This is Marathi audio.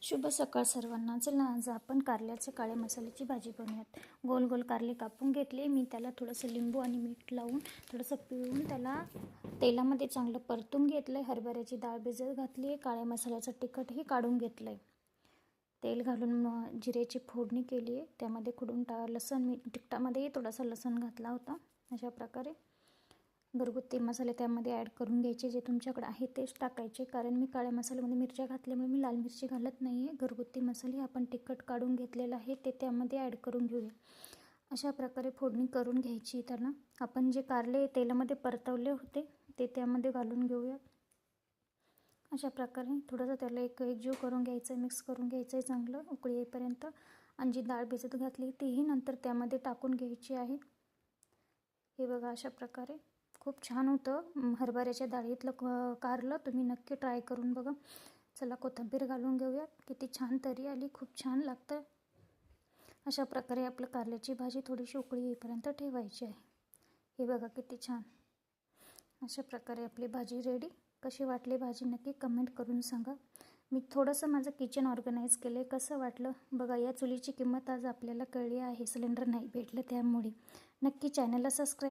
शुभ सकाळ सर्वांना. चला आज आपण कारल्याच्या काळ्या मसाल्याची भाजी बनवूयात. गोल गोल कारले कापून घेतले मी. त्याला थोडंसं लिंबू आणि मीठ लावून थोडंसं पिळून त्याला तेलामध्ये चांगलं परतून घेतलं आहे. हरभऱ्याची डाळ भिजत घातली आहे. काळ्या मसाल्याचं तिखटही काढून घेतलं आहे. तेल घालून जिऱ्याची फोडणी केली आहे. त्यामध्ये खुडून लसण, मी तिखटामध्येही थोडासा लसण घातला होता. अशा प्रकारे घरगुती मसाले त्यामध्ये ॲड करून घ्यायचे. जे तुमच्याकडे आहे तेच टाकायचे, कारण मी काळ्या मसाल्यामध्ये मिरच्या घातल्यामुळे मी लाल मिरची घालत नाही आहे. घरगुती मसाले आपण तिखट काढून घेतलेला आहे ते त्यामध्ये ॲड करून घेऊया. अशा प्रकारे फोडणी करून घ्यायची. त्याला आपण जे कारले तेलामध्ये परतवले होते ते त्यामध्ये घालून घेऊया. अशा प्रकारे थोडंसं त्याला एकजीव करून घ्यायचं आहे, मिक्स करून घ्यायचं आहे चांगलं उकळी येईपर्यंत. आणि जी डाळ भिजत घातली तीही नंतर त्यामध्ये टाकून घ्यायची आहे. हे बघा, अशा प्रकारे खूप छान होतं हरभऱ्याच्या डाळीतलं कारलं. तुम्ही नक्की ट्राय करून बघा. चला कोथिंबीर घालून घेऊया. किती छान तरी आली, खूप छान लागतं. अशा प्रकारे आपलं कारल्याची भाजी थोडीशी उकळी येईपर्यंत ठेवायची आहे. हे बघा किती छान. अशा प्रकारे आपली भाजी रेडी. कशी वाटली भाजी नक्की कमेंट करून सांगा. मी थोडंसं माझं किचन ऑर्गनाईज केलं आहे. कसं वाटलं बघा. या चुलीची किंमत आज आपल्याला कळली आहे. सिलेंडर नाही भेटलं त्यामुळे. नक्की चॅनलला सबस्क्राईब